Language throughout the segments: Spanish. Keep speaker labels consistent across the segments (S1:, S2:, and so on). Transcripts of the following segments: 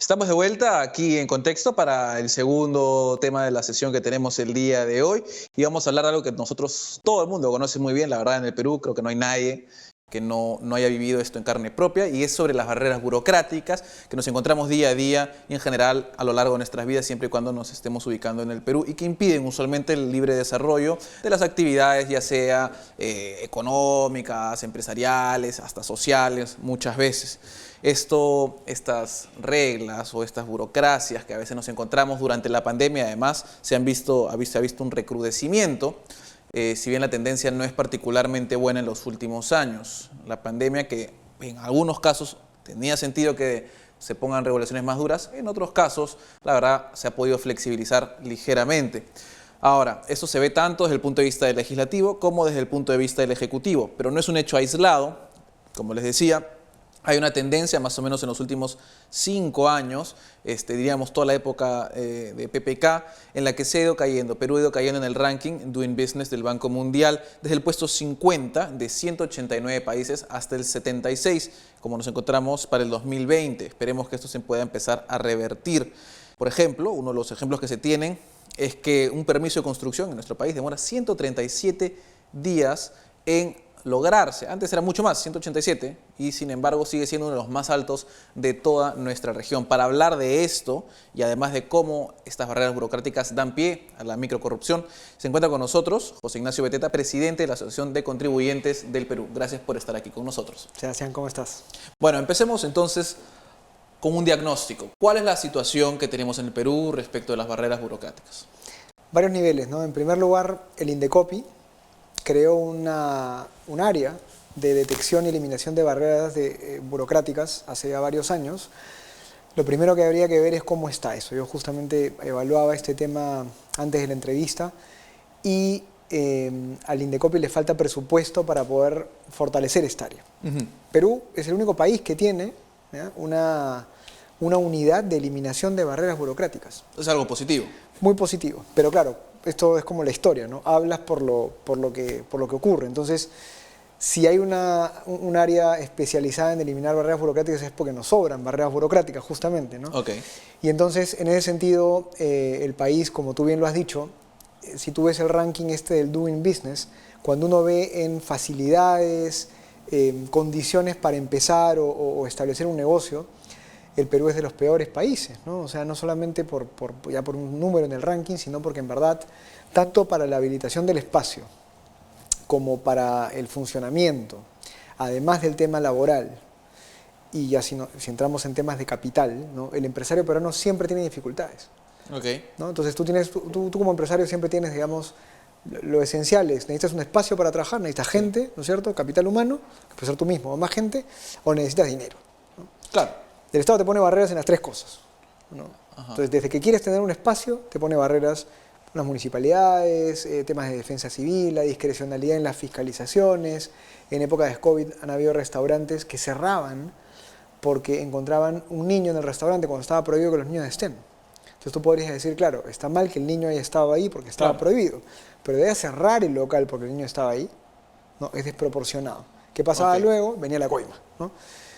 S1: Estamos de vuelta aquí en Contexto para el segundo tema de la sesión que tenemos el día de hoy y vamos a hablar de algo que nosotros, todo el mundo conoce muy bien, la verdad en el Perú creo que no hay nadie que no haya vivido esto en carne propia y es sobre las barreras burocráticas que nos encontramos día a día y en general a lo largo de nuestras vidas siempre y cuando nos estemos ubicando en el Perú y que impiden usualmente el libre desarrollo de las actividades ya sea económicas, empresariales, hasta sociales muchas veces. Estas reglas o estas burocracias que a veces nos encontramos durante la pandemia, además, se ha visto un recrudecimiento, si bien la tendencia no es particularmente buena en los últimos años. La pandemia que en algunos casos tenía sentido que se pongan regulaciones más duras, en otros casos, la verdad, se ha podido flexibilizar ligeramente. Ahora, eso se ve tanto desde el punto de vista del legislativo como desde el punto de vista del ejecutivo, pero no es un hecho aislado, como les decía. Hay una tendencia, más o menos en los últimos 5 años, diríamos toda la época de PPK, en la que se ha ido cayendo. Perú ha ido cayendo en el ranking Doing Business del Banco Mundial, desde el puesto 50 de 189 países hasta el 76, como nos encontramos para el 2020. Esperemos que esto se pueda empezar a revertir. Por ejemplo, uno de los ejemplos que se tienen es que un permiso de construcción en nuestro país demora 137 días en lograrse. Antes era mucho más, 187, y sin embargo sigue siendo uno de los más altos de toda nuestra región. Para hablar de esto y además de cómo estas barreras burocráticas dan pie a la microcorrupción, se encuentra con nosotros José Ignacio Beteta, presidente de la Asociación de Contribuyentes del Perú. Gracias por estar aquí con nosotros.
S2: Sebastián, ¿cómo estás?
S1: Bueno, empecemos entonces con un diagnóstico. ¿Cuál es la situación que tenemos en el Perú respecto de las barreras burocráticas?
S2: Varios niveles, ¿no? En primer lugar, el Indecopi creó un área de detección y eliminación de barreras burocráticas hace ya varios años. Lo primero que habría que ver es cómo está eso. Yo justamente evaluaba este tema antes de la entrevista y al Indecopi le falta presupuesto para poder fortalecer esta área. Perú es el único país que tiene una unidad de eliminación de barreras burocráticas.
S1: Es algo positivo.
S2: Muy positivo, pero claro, esto es como la historia, ¿no? Hablas por lo que ocurre. Entonces, si hay un área especializada en eliminar barreras burocráticas es porque nos sobran barreras burocráticas, justamente, ¿no?
S1: Okay.
S2: Y entonces, en ese sentido, el país, como tú bien lo has dicho, si tú ves el ranking del Doing Business, cuando uno ve en facilidades, condiciones para empezar o establecer un negocio, el Perú es de los peores países, ¿no? O sea, no solamente por un número en el ranking, sino porque en verdad, tanto para la habilitación del espacio como para el funcionamiento, además del tema laboral, y ya si entramos en temas de capital, ¿no? El empresario peruano siempre tiene dificultades.
S1: Okay.
S2: ¿No? Entonces tú como empresario siempre tienes, digamos, lo esencial es, necesitas un espacio para trabajar, necesitas gente, ¿no es cierto? Capital humano, que puede ser tú mismo o más gente, o necesitas dinero, ¿no?
S1: Claro.
S2: El Estado te pone barreras en las tres cosas, ¿no? Entonces, desde que quieres tener un espacio, te pone barreras las municipalidades, temas de defensa civil, la discrecionalidad en las fiscalizaciones. En época de COVID han habido restaurantes que cerraban porque encontraban un niño en el restaurante cuando estaba prohibido que los niños estén. Entonces tú podrías decir, claro, está mal que el niño haya estado ahí porque estaba prohibido, pero de cerrar el local porque el niño estaba ahí, no, es desproporcionado. ¿Qué pasaba luego? Venía la coima, ¿no?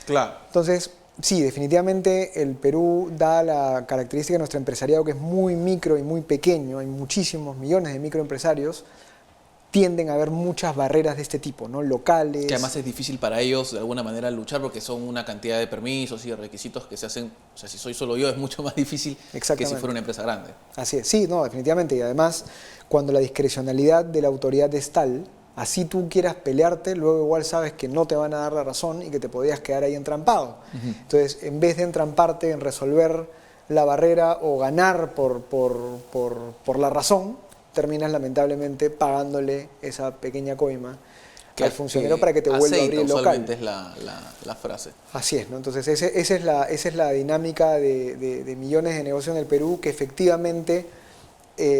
S1: Claro.
S2: Entonces, sí, definitivamente el Perú da la característica de nuestro empresariado que es muy micro y muy pequeño, hay muchísimos millones de microempresarios, tienden a haber muchas barreras de este tipo, ¿no? Locales.
S1: Que además es difícil para ellos de alguna manera luchar porque son una cantidad de permisos y de requisitos que se hacen, o sea, si soy solo yo es mucho más difícil que si fuera una empresa grande.
S2: Así es, sí, no, definitivamente, y además cuando la discrecionalidad de la autoridad es tal, así tú quieras pelearte, luego igual sabes que no te van a dar la razón y que te podías quedar ahí entrampado. Entonces, en vez de entramparte en resolver la barrera o ganar por la razón, terminas lamentablemente pagándole esa pequeña coima al funcionario para que te vuelva a abrir el local.
S1: Usualmente es la frase.
S2: Así es, ¿no? Entonces esa es la dinámica de millones de negocios en el Perú que efectivamente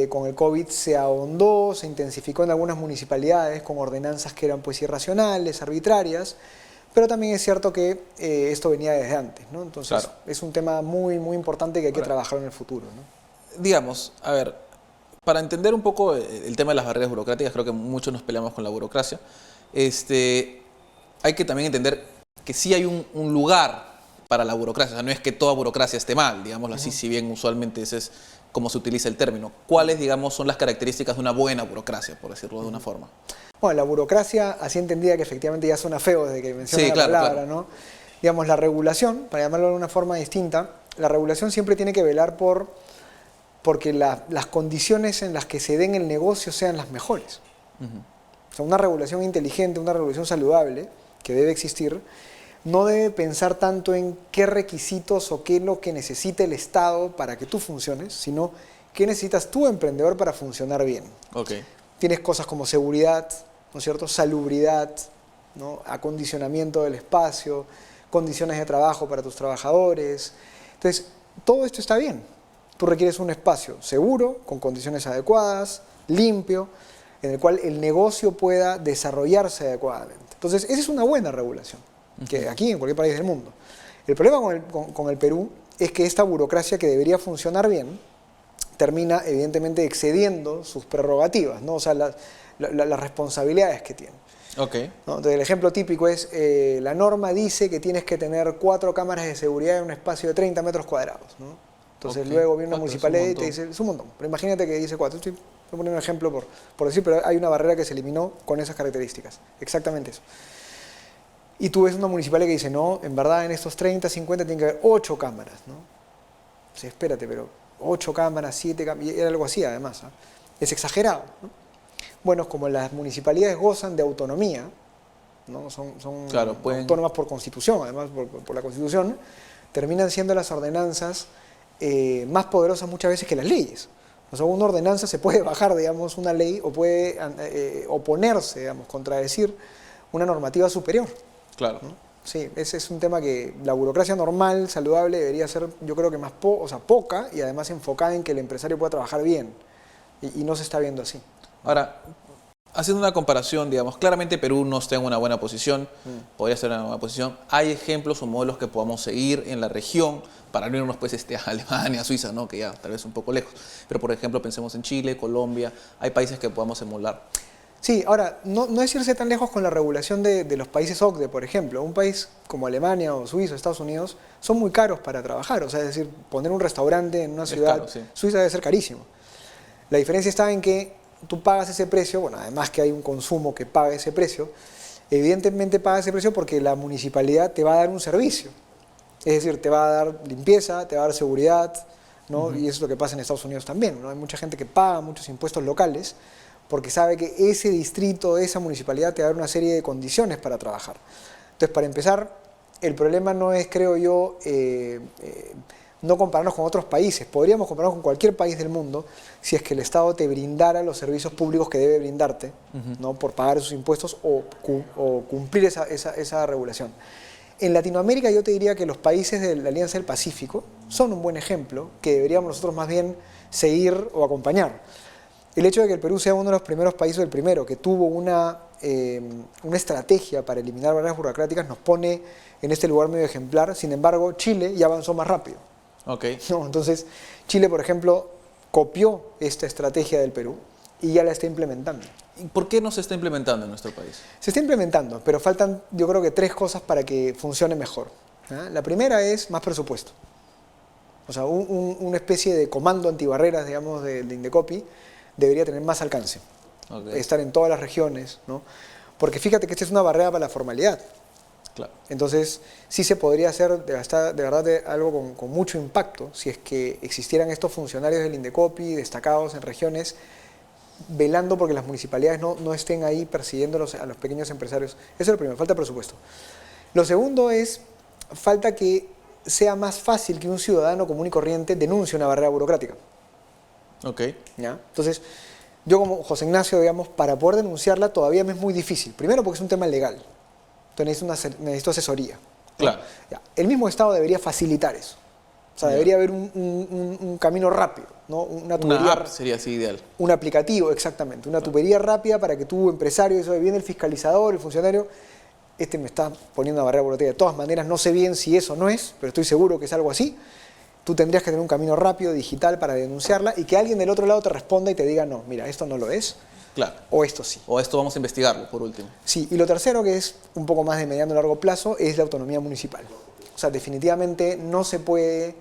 S2: con el COVID se ahondó, se intensificó en algunas municipalidades con ordenanzas que eran pues irracionales, arbitrarias, pero también es cierto que esto venía desde antes, ¿no? Entonces es un tema muy, muy importante que hay que trabajar en el futuro, ¿no?
S1: Digamos, a ver, para entender un poco el tema de las barreras burocráticas, creo que muchos nos peleamos con la burocracia, hay que también entender que sí hay un lugar para la burocracia? O sea, no es que toda burocracia esté mal, digámoslo así, si bien usualmente ese es como se utiliza el término. ¿Cuáles, digamos, son las características de una buena burocracia, por decirlo de una forma?
S2: Bueno, la burocracia, así entendida, que efectivamente ya suena feo desde que mencioné
S1: Sí,
S2: la
S1: claro,
S2: palabra,
S1: claro.
S2: ¿no? Digamos, la regulación, para llamarlo de una forma distinta, la regulación siempre tiene que velar porque las condiciones en las que se den el negocio sean las mejores. O sea, una regulación inteligente, una regulación saludable, que debe existir, no debe pensar tanto en qué requisitos o qué es lo que necesita el Estado para que tú funciones, sino qué necesitas tú, emprendedor, para funcionar bien.
S1: Okay.
S2: Tienes cosas como seguridad, ¿no es cierto?, salubridad, ¿no?, acondicionamiento del espacio, condiciones de trabajo para tus trabajadores. Entonces, todo esto está bien. Tú requieres un espacio seguro, con condiciones adecuadas, limpio, en el cual el negocio pueda desarrollarse adecuadamente. Entonces, esa es una buena regulación, que aquí en cualquier país del mundo. El problema con el Perú es que esta burocracia, que debería funcionar bien, termina evidentemente excediendo sus prerrogativas, ¿no? O sea, las responsabilidades que tiene.
S1: Okay.
S2: ¿No? Entonces, el ejemplo típico es, la norma dice que tienes que tener 4 cámaras de seguridad en un espacio de 30 metros cuadrados, ¿no? Entonces, luego viene una municipalidad y te dice, es un montón, pero imagínate que dice 4. Estoy poniendo un ejemplo por decir, pero hay una barrera que se eliminó con esas características, exactamente eso. Y tú ves una municipalidad que dice, no, en verdad en estos 30, 50 tiene que haber 8 cámaras, ¿no? O sea, espérate, pero 8 cámaras, 7 cámaras, y era algo así además, ¿eh? Es exagerado, ¿no? Bueno, como las municipalidades gozan de autonomía, ¿no? Son
S1: Claro,
S2: autónomas por constitución, además por la constitución, terminan siendo las ordenanzas más poderosas muchas veces que las leyes. O sea, una ordenanza se puede bajar, digamos, una ley, o puede oponerse, digamos, contradecir una normativa superior.
S1: Claro.
S2: ¿No? Sí, ese es un tema que la burocracia normal, saludable, debería ser, yo creo que más poca, y además enfocada en que el empresario pueda trabajar bien. Y no se está viendo así.
S1: Ahora, haciendo una comparación, digamos, claramente Perú no está en una buena posición, podría estar en una buena posición. ¿Hay ejemplos o modelos que podamos seguir en la región para no irnos pues, a Alemania, a Suiza, ¿no?, que ya tal vez un poco lejos? Pero, por ejemplo, pensemos en Chile, Colombia, hay países que podamos emular.
S2: Sí, ahora, no es irse tan lejos con la regulación de los países OCDE, por ejemplo. Un país como Alemania o Suiza, Estados Unidos, son muy caros para trabajar. O sea, es decir, poner un restaurante en una ciudad,
S1: caro, sí.
S2: Suiza debe ser carísimo. La diferencia está en que tú pagas ese precio, bueno, además que hay un consumo que paga ese precio, evidentemente paga ese precio porque la municipalidad te va a dar un servicio. Es decir, te va a dar limpieza, te va a dar seguridad, ¿no? Y eso es lo que pasa en Estados Unidos también, ¿no? Hay mucha gente que paga muchos impuestos locales porque sabe que ese distrito, esa municipalidad te va a dar una serie de condiciones para trabajar. Entonces, para empezar, el problema no es, creo yo, no compararnos con otros países. Podríamos compararnos con cualquier país del mundo si es que el Estado te brindara los servicios públicos que debe brindarte, ¿no?, por pagar esos impuestos o cumplir esa regulación. En Latinoamérica yo te diría que los países de la Alianza del Pacífico son un buen ejemplo que deberíamos nosotros más bien seguir o acompañar. El hecho de que el Perú sea uno de los primeros países, el primero, que tuvo una estrategia para eliminar barreras burocráticas, nos pone en este lugar medio ejemplar. Sin embargo, Chile ya avanzó más rápido.
S1: Okay.
S2: ¿No? Entonces, Chile, por ejemplo, copió esta estrategia del Perú y ya la está implementando.
S1: ¿Y por qué no se está implementando en nuestro país?
S2: Se está implementando, pero faltan, yo creo que 3 cosas para que funcione mejor. ¿Ah? La primera es más presupuesto. O sea, una especie de comando antibarreras, digamos, de Indecopi, debería tener más alcance. Okay. Estar en todas las regiones, ¿no? Porque fíjate que esta es una barrera para la formalidad.
S1: Claro.
S2: Entonces, sí se podría hacer de verdad algo con mucho impacto si es que existieran estos funcionarios del Indecopi destacados en regiones, velando porque las municipalidades no estén ahí persiguiendo a los pequeños empresarios. Eso es lo primero, falta presupuesto. Lo segundo es, falta que sea más fácil que un ciudadano común y corriente denuncie una barrera burocrática.
S1: Okay.
S2: ¿Ya? Entonces, yo como José Ignacio, digamos, para poder denunciarla todavía me es muy difícil. Primero porque es un tema legal. Entonces necesito asesoría, ¿no?
S1: Claro.
S2: Ya. El mismo Estado debería facilitar eso. O sea, debería haber un camino rápido, ¿no? Una
S1: app sería así ideal.
S2: Un aplicativo, exactamente. Una tubería rápida para que tu empresario, eso viene el fiscalizador, el funcionario, me está poniendo una barrera burocrática. De todas maneras, no sé bien si eso no es, pero estoy seguro que es algo así. Tú tendrías que tener un camino rápido, digital, para denunciarla y que alguien del otro lado te responda y te diga, no, mira, esto no lo es.
S1: Claro.
S2: O esto sí.
S1: O esto vamos a investigarlo, por último.
S2: Sí, y lo tercero, que es un poco más de mediano y largo plazo, es la autonomía municipal. O sea, definitivamente no se puede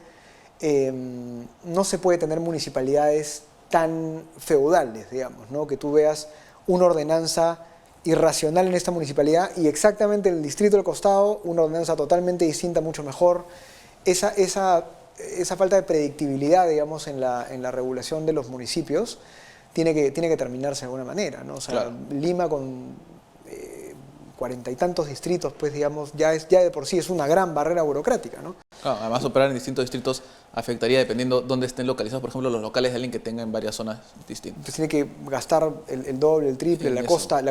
S2: tener municipalidades tan feudales, digamos, ¿no? Que tú veas una ordenanza irracional en esta municipalidad y exactamente en el distrito del costado una ordenanza totalmente distinta, mucho mejor. Esa falta de predictibilidad, digamos, en la regulación de los municipios tiene que terminarse de alguna manera, ¿no? O sea, claro. Lima con 40 y tantos distritos, pues digamos, ya de por sí es una gran barrera burocrática, ¿no?
S1: Claro, además operar en distintos distritos afectaría dependiendo dónde estén localizados, por ejemplo, los locales de alguien que tenga en varias zonas distintas.
S2: Entonces tiene que gastar el doble, el triple. La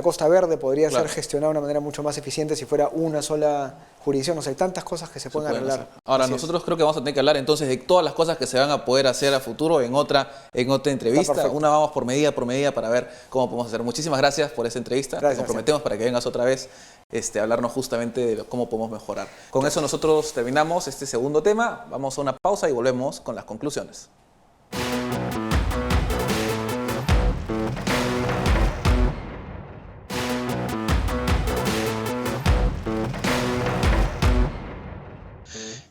S2: Costa Verde podría ser gestionada de una manera mucho más eficiente si fuera una sola jurisdicción. O sea, hay tantas cosas que se pueden arreglar.
S1: Ahora, nosotros creo que vamos a tener que hablar entonces de todas las cosas que se van a poder hacer a futuro en otra entrevista. Una vamos por medida para ver cómo podemos hacer. Muchísimas gracias por esta entrevista. Nos comprometemos para que vengas otra vez a hablarnos justamente de cómo podemos mejorar. Con eso nosotros terminamos este segundo tema. Vamos a una pausa y volvemos con las conclusiones.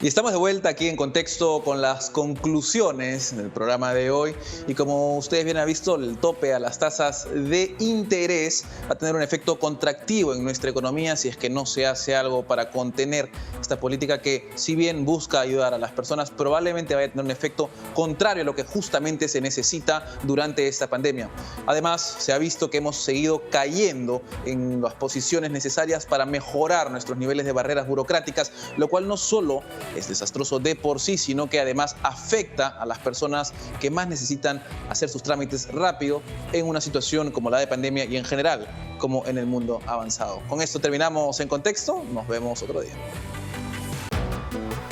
S1: Y estamos de vuelta aquí en Contexto con las conclusiones del programa de hoy. Y como ustedes bien han visto, el tope a las tasas de interés va a tener un efecto contractivo en nuestra economía si es que no se hace algo para contener esta política que, si bien busca ayudar a las personas, probablemente vaya a tener un efecto contrario a lo que justamente se necesita durante esta pandemia. Además, se ha visto que hemos seguido cayendo en las posiciones necesarias para mejorar nuestros niveles de barreras burocráticas, lo cual no solo es desastroso de por sí, sino que además afecta a las personas que más necesitan hacer sus trámites rápido en una situación como la de pandemia y en general como en el mundo avanzado. Con esto terminamos En Contexto. Nos vemos otro día.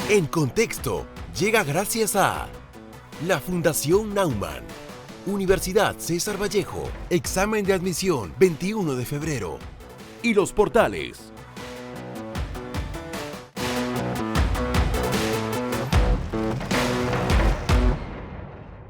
S3: En Contexto llega gracias a la Fundación Naumann, Universidad César Vallejo, examen de admisión 21 de febrero y los portales